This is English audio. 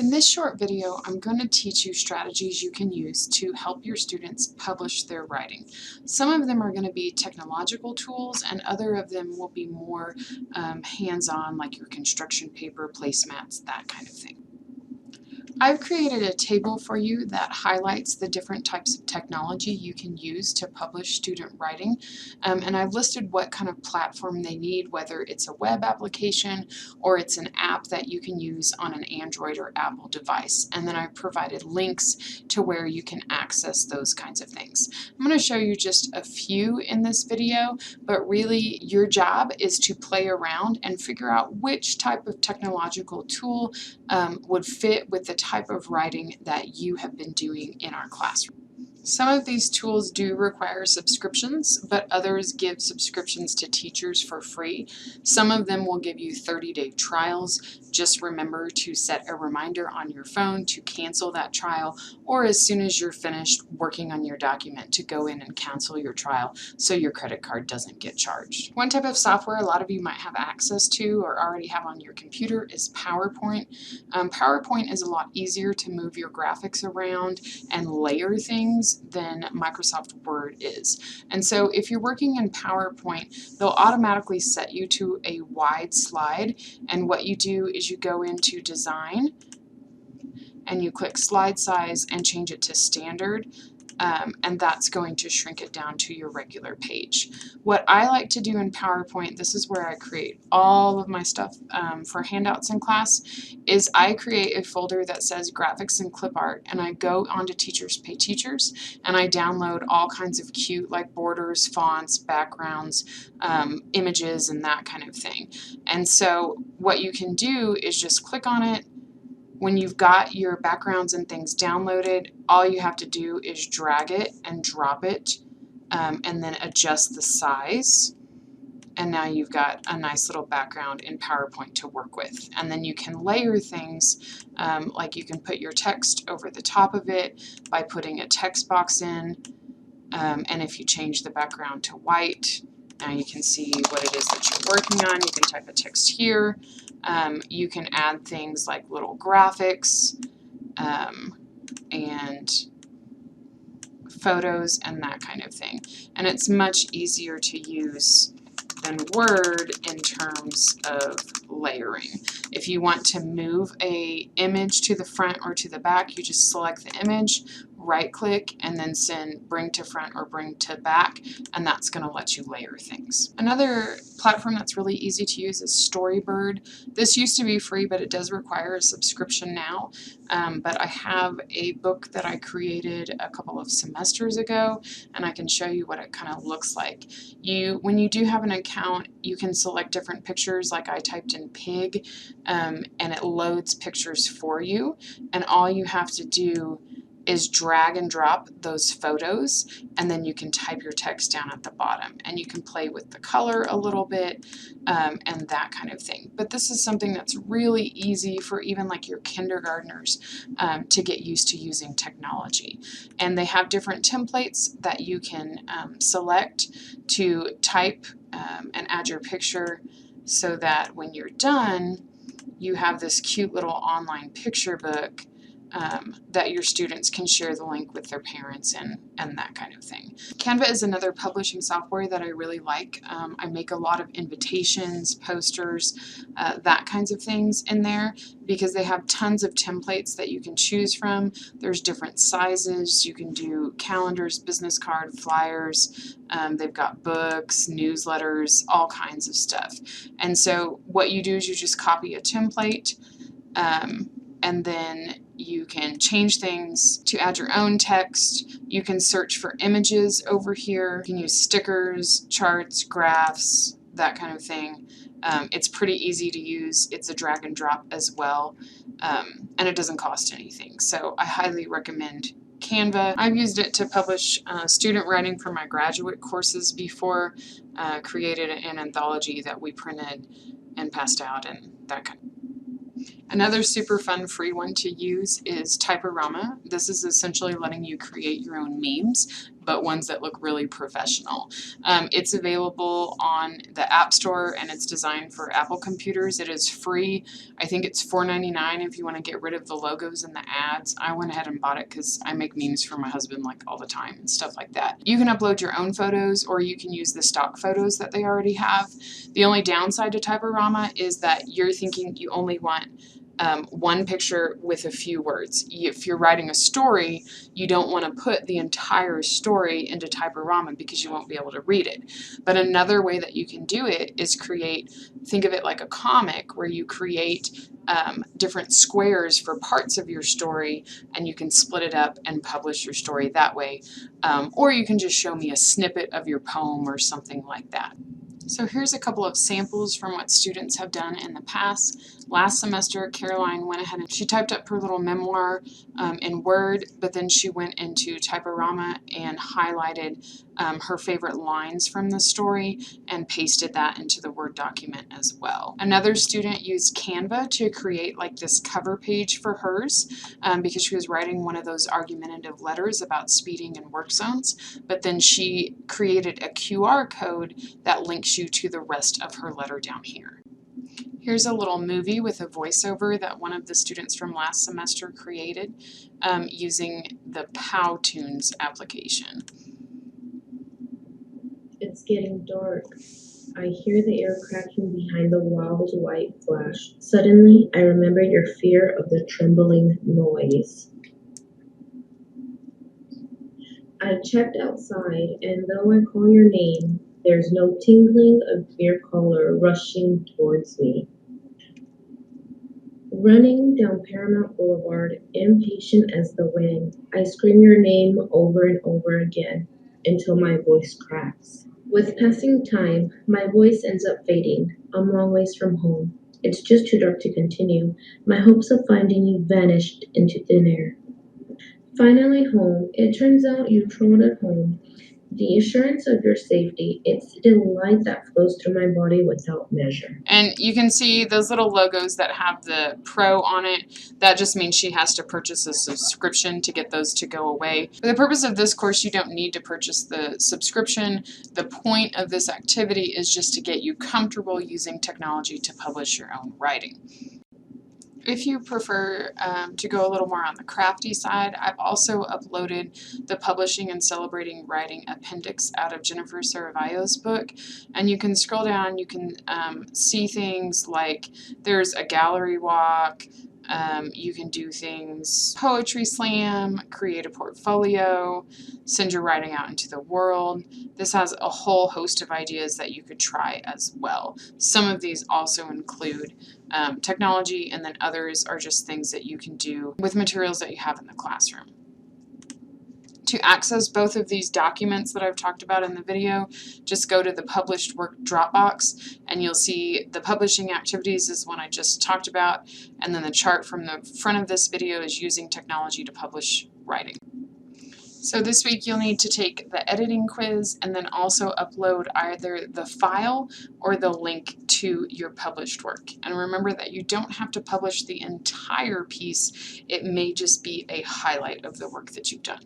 In this short video, I'm going to teach you strategies you can use to help your students publish their writing. Some of them are going to be technological tools, and other of them will be more hands-on, like your construction paper, placemats, that kind of thing. I've created a table for you that highlights the different types of technology you can use to publish student writing, and I've listed what kind of platform they need, whether it's a web application or it's an app that you can use on an Android or Apple device, and then I've provided links to where you can access those kinds of things. I'm going to show you just a few in this video, but really your job is to play around and figure out which type of technological tool would fit with the type of writing that you have been doing in our classroom. Some of these tools do require subscriptions, but others give subscriptions to teachers for free. Some of them will give you 30-day trials. Just remember to set a reminder on your phone to cancel that trial, or as soon as you're finished working on your document to go in and cancel your trial so your credit card doesn't get charged. One type of software a lot of you might have access to or already have on your computer is PowerPoint. PowerPoint is a lot easier to move your graphics around and layer things than Microsoft Word is. And so if you're working in PowerPoint, they'll automatically set you to a wide slide, and what you do is you go into Design and you click Slide Size and change it to Standard. And that's going to shrink it down to your regular page. What I like to do in PowerPoint, this is where I create all of my stuff for handouts in class, is I create a folder that says graphics and clip art, and I go onto Teachers Pay Teachers and I download all kinds of cute like borders, fonts, backgrounds, images, and that kind of thing. And so what you can do is just click on it. When you've got your backgrounds and things downloaded, all you have to do is drag it and drop it, and then adjust the size. And now you've got a nice little background in PowerPoint to work with. And then you can layer things, like you can put your text over the top of it by putting a text box in. And if you change the background to white, now you can see what it is that you're working on. You can type a text here. You can add things like little graphics and photos and that kind of thing. And it's much easier to use than Word in terms of layering. If you want to move an image to the front or to the back, you just select the image, right click, and then send bring to front or bring to back, and that's going to let you layer things. Another platform that's really easy to use is Storybird. This used to be free, but it does require a subscription now. But I have a book that I created a couple of semesters ago, and I can show you what it kind of looks like. When you do have an account, you can select different pictures, like I typed in pig, and it loads pictures for you, and all you have to do is drag and drop those photos, and then you can type your text down at the bottom, and you can play with the color a little bit and that kind of thing. But this is something that's really easy for even like your kindergartners to get used to using technology. And they have different templates that you can select to type and add your picture, so that when you're done, you have this cute little online picture book that your students can share the link with their parents and that kind of thing. Canva is another publishing software that I really like. I make a lot of invitations, posters, that kinds of things in there, because they have tons of templates that you can choose from. There's different sizes. You can do calendars, business card, flyers. They've got books, newsletters, all kinds of stuff. And so what you do is you just copy a template, and then you can change things to add your own text. You can search for images over here. You can use stickers, charts, graphs, that kind of thing. It's pretty easy to use. It's a drag and drop as well, and it doesn't cost anything. So I highly recommend Canva. I've used it to publish student writing for my graduate courses before, created an anthology that we printed and passed out and that kind of. Another super fun free one to use is Typorama. This is essentially letting you create your own memes but ones that look really professional. It's available on the App Store, and it's designed for Apple computers. It is free. I think it's $4.99 if you want to get rid of the logos and the ads. I went ahead and bought it because I make memes for my husband like all the time and stuff like that. You can upload your own photos, or you can use the stock photos that they already have. The only downside to Typorama is that you're thinking you only want one picture with a few words. If you're writing a story, you don't want to put the entire story into Typorama because you won't be able to read it. But another way that you can do it is think of it like a comic where you create different squares for parts of your story, and you can split it up and publish your story that way. Or you can just show me a snippet of your poem or something like that. So here's a couple of samples from what students have done in the past. Last semester, Caroline went ahead and she typed up her little memoir in Word, but then she went into Typorama and highlighted her favorite lines from the story and pasted that into the Word document as well. Another student used Canva to create like this cover page for hers because she was writing one of those argumentative letters about speeding in work zones, but then she created a QR code that links you to the rest of her letter down here. Here's a little movie with a voiceover that one of the students from last semester created using the Powtoons application. It's getting dark. I hear the air cracking behind the wild white flash. Suddenly, I remember your fear of the trembling noise. I checked outside, and though I call your name, there's no tingling of your collar rushing towards me. Running down Paramount Boulevard, impatient as the wind, I scream your name over and over again until my voice cracks. With passing time, my voice ends up fading. I'm long ways from home. It's just too dark to continue. My hopes of finding you vanished into thin air. Finally home, it turns out you trotted home. The assurance of your safety, it's the delight that flows through my body without measure. And you can see those little logos that have the Pro on it. That just means she has to purchase a subscription to get those to go away. For the purpose of this course, you don't need to purchase the subscription. The point of this activity is just to get you comfortable using technology to publish your own writing. If you prefer to go a little more on the crafty side, I've also uploaded the Publishing and Celebrating Writing Appendix out of Jennifer Saravallo's book. And you can scroll down, you can see things like there's a gallery walk, you can do things, poetry slam, create a portfolio, send your writing out into the world. This has a whole host of ideas that you could try as well. Some of these also include technology, and then others are just things that you can do with materials that you have in the classroom. To access both of these documents that I've talked about in the video, just go to the Published Work Dropbox, and you'll see the publishing activities is one I just talked about, and then the chart from the front of this video is using technology to publish writing. So this week you'll need to take the editing quiz and then also upload either the file or the link to your published work. And remember that you don't have to publish the entire piece. It may just be a highlight of the work that you've done.